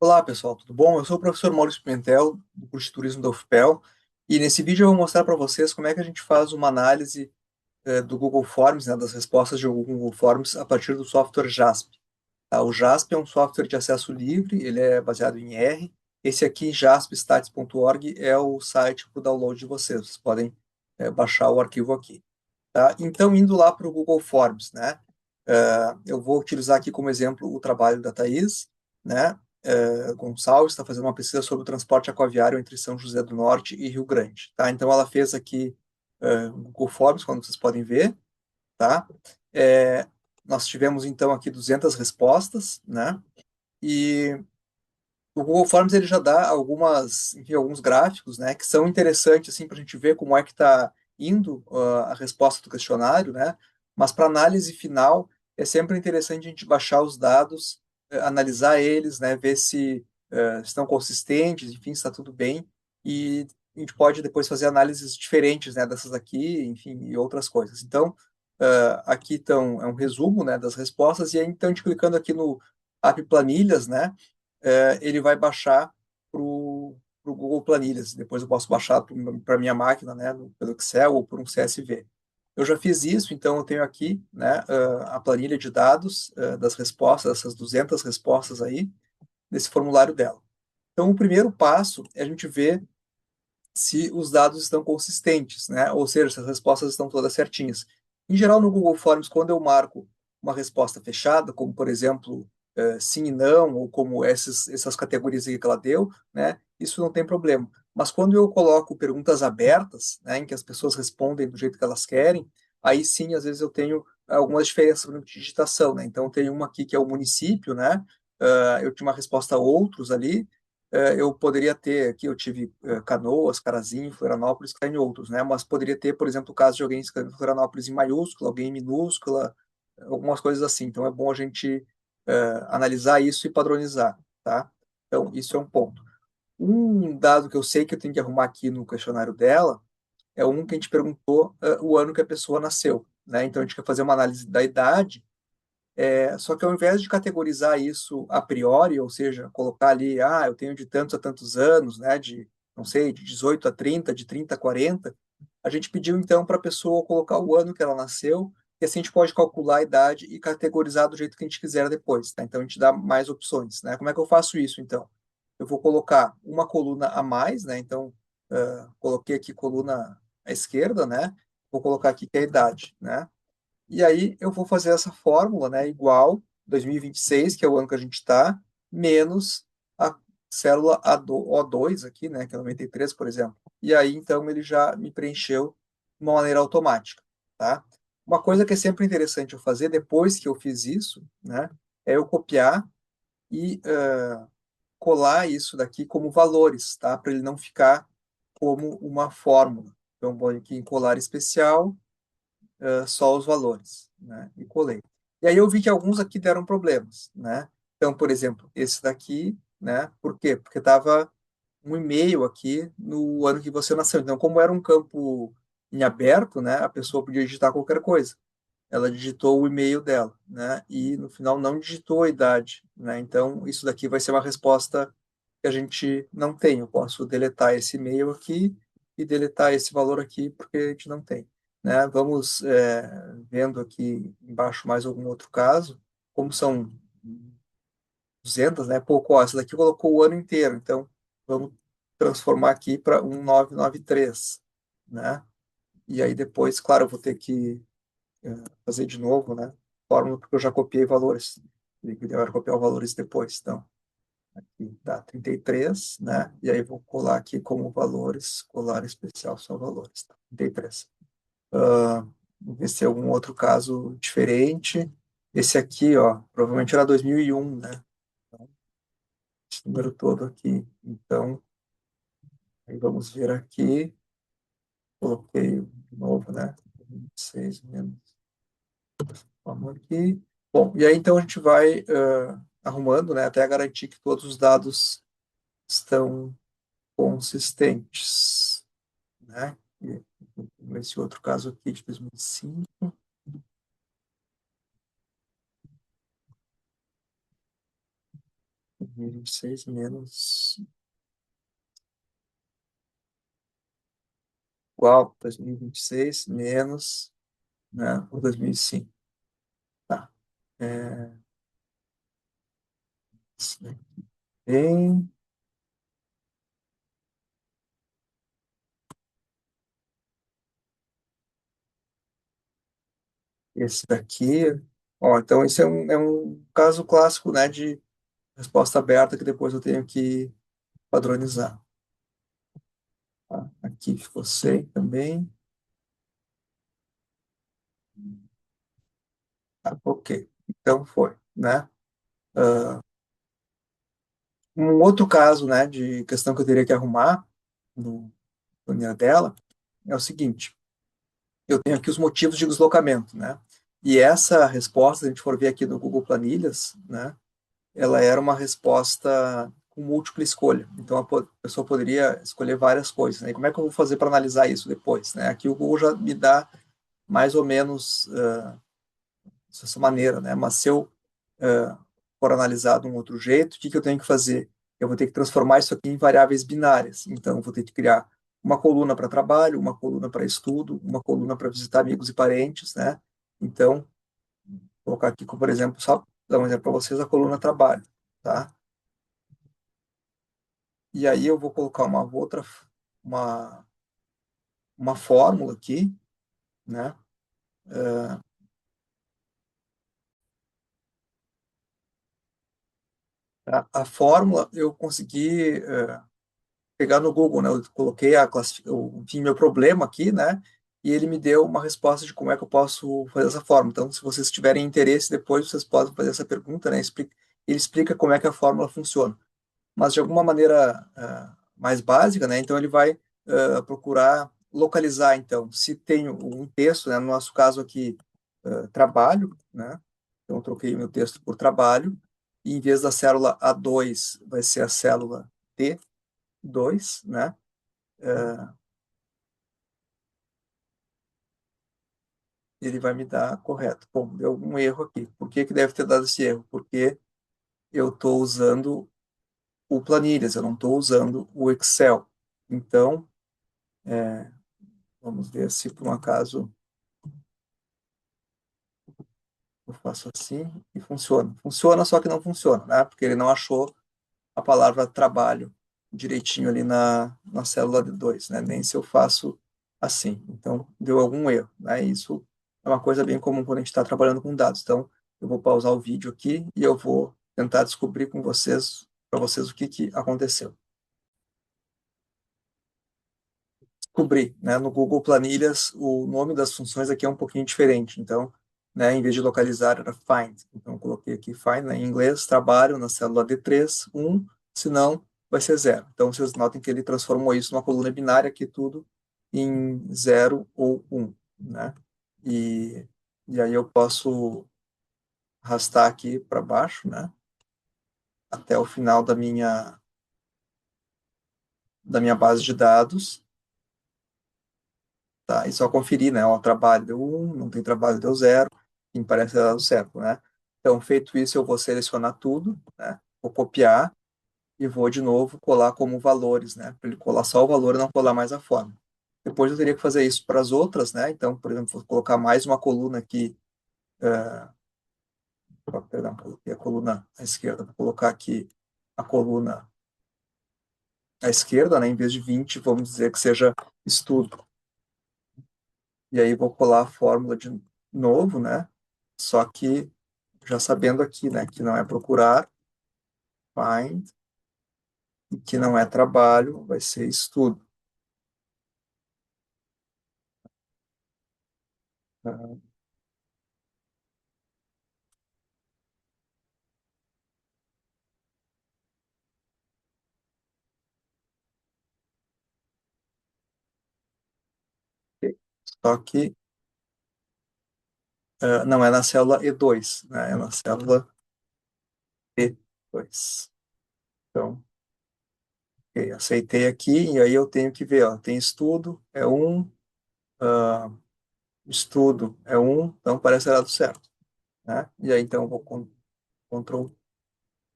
Olá, pessoal, tudo bom? Eu sou o professor Maurício Pimentel, do curso de Turismo da UFPEL, e nesse vídeo eu vou mostrar para vocês como é que a gente faz uma análise do Google Forms, né, das respostas de Google Forms a partir do software JASP. Tá? O JASP é um software de acesso livre, ele é baseado em R. Esse aqui, jaspstats.org, é o site para o download de vocês. Vocês podem baixar o arquivo aqui. Tá? Então, indo lá para o Google Forms, né? Eu vou utilizar aqui como exemplo o trabalho da Thais, né? Gonçalves está fazendo uma pesquisa sobre o transporte aquaviário entre São José do Norte e Rio Grande, tá? Então, ela fez aqui o Google Forms, como vocês podem ver, tá? É, Nós tivemos, então, aqui 200 respostas, né? E o Google Forms ele já dá enfim, alguns gráficos, né, que são interessantes assim para a gente ver como é que está indo a resposta do questionário, né? Mas para análise final é sempre interessante a gente baixar os dados, analisar eles, né, ver se estão consistentes, enfim, se está tudo bem e a gente pode depois fazer análises diferentes, né, dessas aqui, enfim, e outras coisas. Então, aqui estão é um resumo, né, das respostas e aí então a gente clicando aqui no App Planilhas, né? Ele vai baixar para o Google Planilhas. Depois eu posso baixar para a minha máquina, né, pelo Excel ou por um CSV. Eu já fiz isso, então eu tenho aqui, né, a planilha de dados das respostas, essas 200 respostas aí, nesse formulário dela. Então, o primeiro passo é a gente ver se os dados estão consistentes, né? Ou seja, se as respostas estão todas certinhas. Em geral, no Google Forms, quando eu marco uma resposta fechada, como por exemplo, sim e não, ou como essas categorias aí que ela deu, né? Isso não tem problema. Mas quando eu coloco perguntas abertas, né, em que as pessoas respondem do jeito que elas querem, aí sim, às vezes eu tenho algumas diferenças no de digitação, né? Então, tem uma aqui que é o município, né? Eu tinha uma resposta a outros ali, eu poderia ter, aqui eu tive Canoas, Carazinho, Florianópolis, que está em outros, né? Mas poderia ter, por exemplo, o caso de alguém escrevendo Florianópolis em maiúscula, alguém em minúscula, algumas coisas assim. Então é bom a gente analisar isso e padronizar, tá? Então, isso é um ponto. Um dado que eu sei que eu tenho que arrumar aqui no questionário dela é um que a gente perguntou o ano que a pessoa nasceu, né? Então a gente quer fazer uma análise da idade, só que ao invés de categorizar isso a priori, ou seja, colocar ali, eu tenho de tantos a tantos anos, né, de, não sei, de 18 a 30, de 30 a 40, a gente pediu então para a pessoa colocar o ano que ela nasceu, e assim a gente pode calcular a idade e categorizar do jeito que a gente quiser depois, tá? Então a gente dá mais opções, né? Como é que eu faço isso então? Eu vou colocar uma coluna a mais, né? Então, coloquei aqui coluna à esquerda, né? Vou colocar aqui que é a idade, né? E aí eu vou fazer essa fórmula, né, igual 2026, que é o ano que a gente está, menos a célula O2 aqui, né, que é 93, por exemplo. E aí, então, ele já me preencheu de uma maneira automática, tá? Uma coisa que é sempre interessante eu fazer depois que eu fiz isso, né, é eu copiar e colar isso daqui como valores, tá? Para ele não ficar como uma fórmula. Então, vou aqui em colar especial, só os valores, né? E colei. E aí eu vi que alguns aqui deram problemas, né? Então, por exemplo, esse daqui, né? Por quê? Porque estava um e-mail aqui no ano que você nasceu. Então, como era um campo em aberto, né? A pessoa podia digitar qualquer coisa. Ela digitou o e-mail dela, né? E no final não digitou a idade, né? Então, isso daqui vai ser uma resposta que a gente não tem. Eu posso deletar esse e-mail aqui e deletar esse valor aqui porque a gente não tem, né? Vamos vendo aqui embaixo mais algum outro caso, como são 200, né? Pouco, ó, essa daqui colocou o ano inteiro, então vamos transformar aqui para 1993, né? E aí depois, claro, eu vou ter que fazer de novo, né? Fórmula, porque eu já copiei valores. E que vai copiar os valores depois. Então, aqui dá 33, né? E aí vou colar aqui como valores, colar especial só valores, tá? 33. Vamos ver se tem algum outro caso diferente. Esse aqui, ó, provavelmente era 2001, né? Então, esse número todo aqui. Então, aí vamos ver aqui. Coloquei de novo, né? 26 menos. Vamos aqui. Bom, e aí então a gente vai arrumando, né, até garantir que todos os dados estão consistentes, né? E esse outro caso aqui de 2005. 2026 menos igual 2026 menos, né, o 2005. Tá. É, esse daqui tem, esse daqui. Ó, então, esse é um caso clássico, né, de resposta aberta que depois eu tenho que padronizar. Tá? Aqui ficou 100 também. Tá, ok. Então foi, né? Um outro caso, né, de questão que eu teria que arrumar no planilha dela é o seguinte: eu tenho aqui os motivos de deslocamento, né? E essa resposta, se a gente for ver aqui no Google Planilhas, né, ela era uma resposta com múltipla escolha. Então a pessoa poderia escolher várias coisas, né? E como é que eu vou fazer para analisar isso depois, né? Aqui o Google já me dá mais ou menos dessa maneira, né? Mas se eu for analisado de um outro jeito, o que que eu tenho que fazer? Eu vou ter que transformar isso aqui em variáveis binárias. Então, eu vou ter que criar uma coluna para trabalho, uma coluna para estudo, uma coluna para visitar amigos e parentes, né? Então, vou colocar aqui, como, por exemplo, só dar um exemplo para vocês, a coluna trabalho, tá? E aí eu vou colocar uma, uma fórmula aqui, né? A fórmula eu consegui pegar no Google, né? Eu coloquei enfim, meu problema aqui, né? E ele me deu uma resposta de como é que eu posso fazer essa forma. Então, se vocês tiverem interesse, depois vocês podem fazer essa pergunta, né? Ele explica como é que a fórmula funciona. Mas de alguma maneira mais básica, né? Então ele vai procurar localizar, então, se tem um texto, né? No nosso caso aqui, trabalho, né? Então eu troquei meu texto por trabalho, e em vez da célula A2 vai ser a célula T2, né? Ele vai me dar correto. Bom, deu algum erro aqui. Por que que deve ter dado esse erro? Porque eu estou usando o Planilhas, eu não estou usando o Excel. Então, vamos ver se por um acaso eu faço assim e funciona. Funciona, só que não funciona, né? Porque ele não achou a palavra trabalho direitinho ali na célula D2, né? Nem se eu faço assim. Então, deu algum erro, né? Isso é uma coisa bem comum quando a gente está trabalhando com dados. Então, eu vou pausar o vídeo aqui e eu vou tentar descobrir com vocês, para vocês, o que que aconteceu. Descobri, né? No Google Planilhas, o nome das funções aqui é um pouquinho diferente. Então, né, em vez de localizar, era find. Então, eu coloquei aqui find, né, em inglês, trabalho na célula D3, 1, senão vai ser zero. Então, vocês notem que ele transformou isso numa coluna binária aqui, tudo em 0 ou 1, né? E, e aí eu posso arrastar aqui para baixo, né, até o final da minha base de dados. Tá? E só conferir, né? Ó, trabalho deu 1, não tem trabalho deu 0, e parece ter dado certo, né? Então, feito isso, eu vou selecionar tudo, né? Vou copiar e vou de novo colar como valores, né? Para ele colar só o valor e não colar mais a forma. Depois eu teria que fazer isso para as outras, né? Então, por exemplo, vou colocar mais uma coluna aqui, perdão, coloquei a coluna à esquerda, vou colocar aqui a coluna à esquerda, né? Em vez de 20, vamos dizer que seja estudo. E aí vou colar a fórmula de novo, né? Só que já sabendo aqui, né, que não é procurar, find, e que não é trabalho, vai ser estudo. Tá? Só que não é na célula E2, né? É na célula E2. Então, ok, aceitei aqui, e aí eu tenho que ver, ó, tem estudo, é um, estudo é um, então parece que era do certo, né? E aí então eu vou Ctrl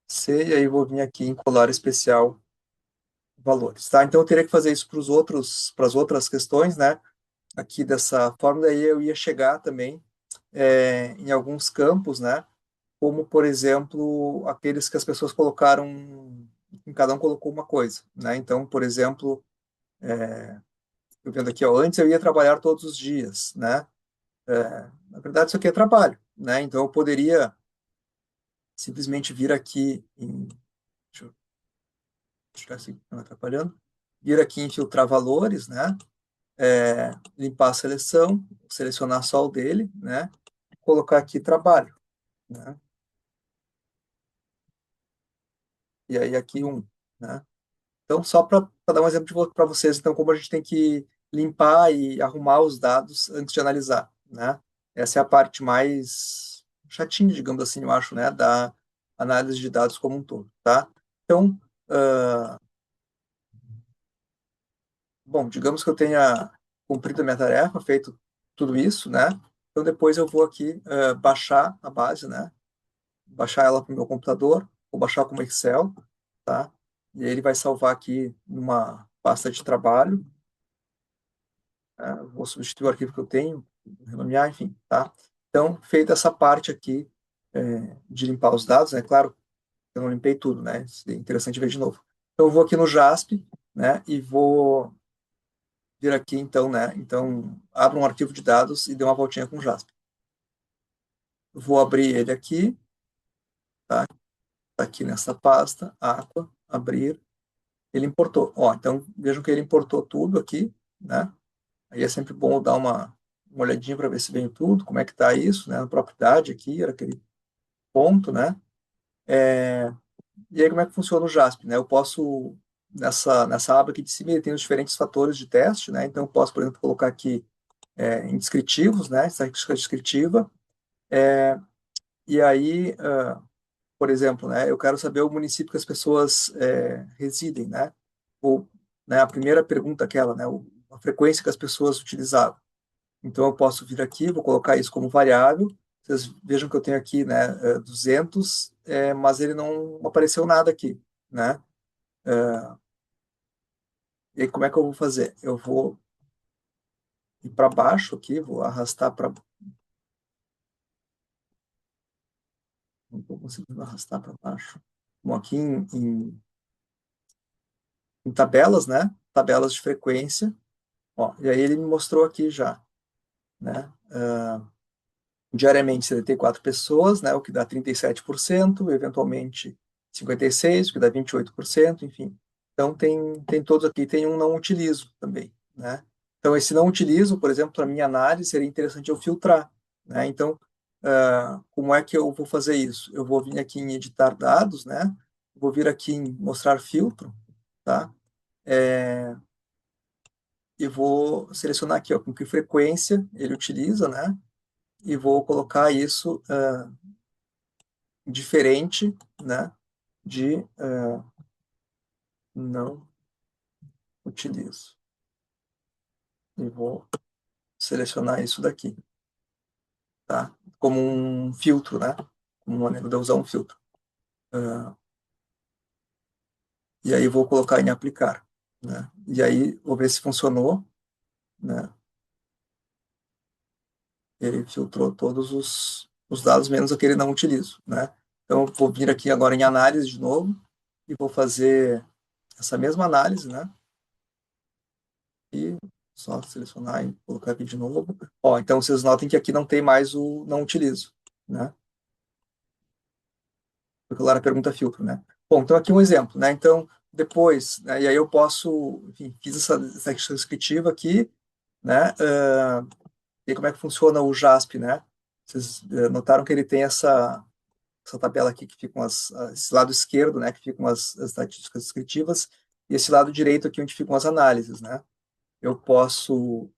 C, e aí vou vir aqui em colar especial valores, tá? Então eu teria que fazer isso para as outras questões, né? Aqui dessa fórmula, aí eu ia chegar também em alguns campos, né? Como, por exemplo, aqueles que as pessoas colocaram, em cada um colocou uma coisa, né? Então, por exemplo, eu vendo aqui, ó, antes eu ia trabalhar todos os dias, né? Na verdade, isso aqui é trabalho, né? Então, eu poderia simplesmente vir aqui em, deixa eu tirar isso aqui, que não atrapalhando, vir aqui em filtrar valores, né? Limpar a seleção, selecionar só o dele, né? Colocar aqui trabalho, né? E aí aqui né? Então, só para dar um exemplo para vocês, então, como a gente tem que limpar e arrumar os dados antes de analisar, né? Essa é a parte mais chatinha, digamos assim, eu acho, né, da análise de dados como um todo, tá? Então, bom, digamos que eu tenha cumprido a minha tarefa, feito tudo isso, né? Então, depois eu vou aqui baixar a base, né? Baixar ela para o meu computador, ou baixar como Excel, tá? E aí ele vai salvar aqui numa pasta de trabalho, né? Vou substituir o arquivo que eu tenho, renomear, enfim, tá? Então, feita essa parte aqui de limpar os dados, né? Claro, eu não limpei tudo, né? É interessante ver de novo. Então, eu vou aqui no JASP, né? E vou vir aqui, então, né? Então, abro um arquivo de dados e dê uma voltinha com o JASP. Vou abrir ele aqui, tá? Tá aqui nessa pasta, Aqua, abrir. Ele importou. Ó, então, vejam que ele importou tudo aqui, né? Aí é sempre bom dar uma olhadinha para ver se veio tudo, como é que está isso, né? A propriedade aqui, era aquele ponto, né? E aí como é que funciona o JASP, né? Eu posso, nessa aba aqui de cima, ele tem os diferentes fatores de teste, né? Então eu posso, por exemplo, colocar aqui em descritivos, né? Estatística descritiva. E aí, por exemplo, né? Eu quero saber o município que as pessoas residem, né? Ou, né? A primeira pergunta aquela, né? A frequência que as pessoas utilizavam. Então, eu posso vir aqui, vou colocar isso como variável. Vocês vejam que eu tenho aqui, né, 200, mas ele não apareceu nada aqui, né? E aí, como é que eu vou fazer? Eu vou ir para baixo aqui, vou arrastar para... Não estou conseguindo arrastar para baixo. Bom, aqui em tabelas, né? Tabelas de frequência. Ó, e aí ele me mostrou aqui já, né? Diariamente 74 pessoas, né, o que dá 37%, eventualmente 56%, o que dá 28%, enfim. Então tem todos aqui, tem um não utilizo também, né? Então esse não utilizo, por exemplo, para minha análise seria interessante eu filtrar, né? Então, como é que eu vou fazer isso? Eu vou vir aqui em editar dados, né? Vou vir aqui em mostrar filtro, tá? E vou selecionar aqui, ó, com que frequência ele utiliza, né? E vou colocar isso diferente, né, de não utilizo. E vou selecionar isso daqui, tá? Como um filtro, né? Como uma maneira de usar um filtro. E aí vou colocar em aplicar, né? E aí vou ver se funcionou, né? Ele filtrou todos os dados, menos aquele não utilizo, né? Então, eu vou vir aqui agora em análise de novo e vou fazer essa mesma análise, né? E só selecionar e colocar aqui de novo. Ó, então vocês notem que aqui não tem mais o não utilizo, né? Porque lá na pergunta filtro, né? Bom, então aqui um exemplo, né? Então, depois, né, e aí eu posso, enfim, fiz essa questão descritiva aqui, né? E como é que funciona o JASP, né? Vocês notaram que ele tem essa tabela aqui que ficam esse lado esquerdo, né? Que ficam as estatísticas descritivas, e esse lado direito aqui onde ficam as análises, né? Eu posso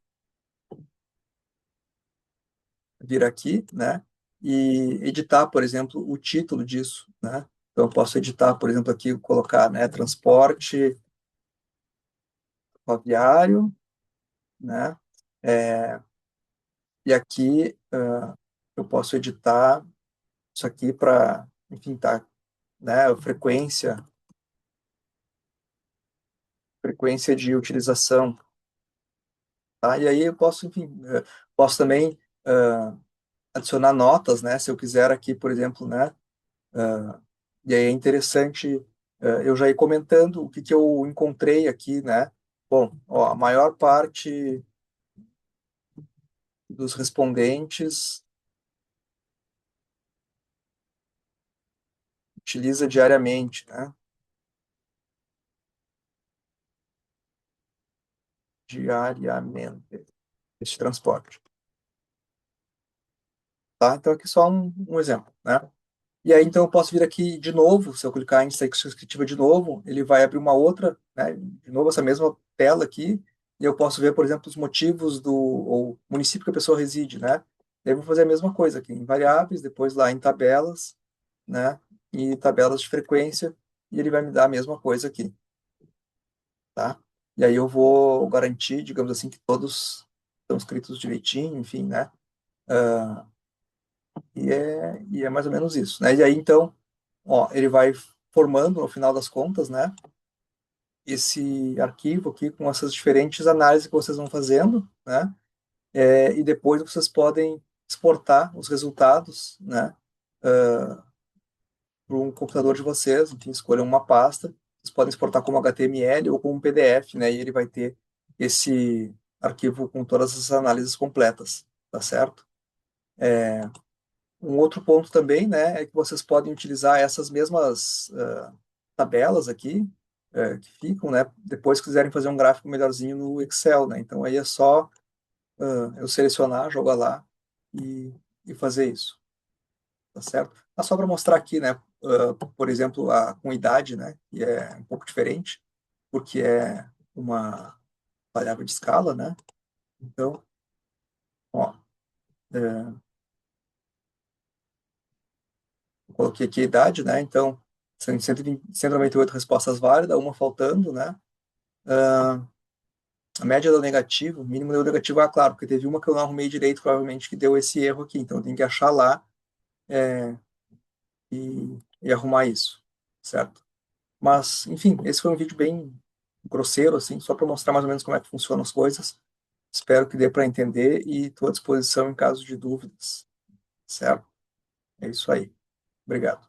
vir aqui, né, e editar, por exemplo, o título disso, né? Então, eu posso editar, por exemplo, aqui, colocar, né, transporte rodoviário, né? E aqui eu posso editar isso aqui para, enfim, tá? né, frequência de utilização, tá? E aí eu posso, enfim, posso também adicionar notas, né, se eu quiser aqui, por exemplo, né, e aí é interessante eu já ir comentando o que que eu encontrei aqui, né? Bom, ó, a maior parte dos respondentes utiliza diariamente, né? Diariamente esse transporte, tá? Então aqui só um exemplo, né? E aí então eu posso vir aqui de novo, se eu clicar em estatística descritiva de novo, ele vai abrir uma outra, né? De novo essa mesma tela aqui, e eu posso ver, por exemplo, os motivos do ou município que a pessoa reside, né? E aí eu vou fazer a mesma coisa aqui em variáveis, depois lá em tabelas, né? E tabelas de frequência, e ele vai me dar a mesma coisa aqui, tá? E aí eu vou garantir, digamos assim, que todos estão escritos direitinho, enfim, né? E é mais ou menos isso, né? E aí, então, ó, ele vai formando, no final das contas, né? Esse arquivo aqui com essas diferentes análises que vocês vão fazendo, né? E depois vocês podem exportar os resultados, né? Para um computador de vocês, enfim, escolham uma pasta. Vocês podem exportar como HTML ou como PDF, né? E ele vai ter esse arquivo com todas as análises completas, tá certo? Um outro ponto também, né, é que vocês podem utilizar essas mesmas tabelas aqui, que ficam, né, depois que quiserem fazer um gráfico melhorzinho no Excel, né, então aí é só eu selecionar, jogar lá e fazer isso, tá certo? Mas só para mostrar aqui, né, por exemplo, com idade, né, que é um pouco diferente, porque é uma variável de escala, né, então, ó, é, eu coloquei aqui a idade, né, então, são 120, 198 respostas válidas, uma faltando, né, a média deu negativo, o mínimo deu negativo, claro, porque teve uma que eu não arrumei direito, provavelmente, que deu esse erro aqui. Então, eu tenho que achar lá e arrumar isso, certo? Mas, enfim, esse foi um vídeo bem grosseiro, assim, só para mostrar mais ou menos como é que funcionam as coisas. Espero que dê para entender e estou à disposição em caso de dúvidas, certo? É isso aí. Obrigado.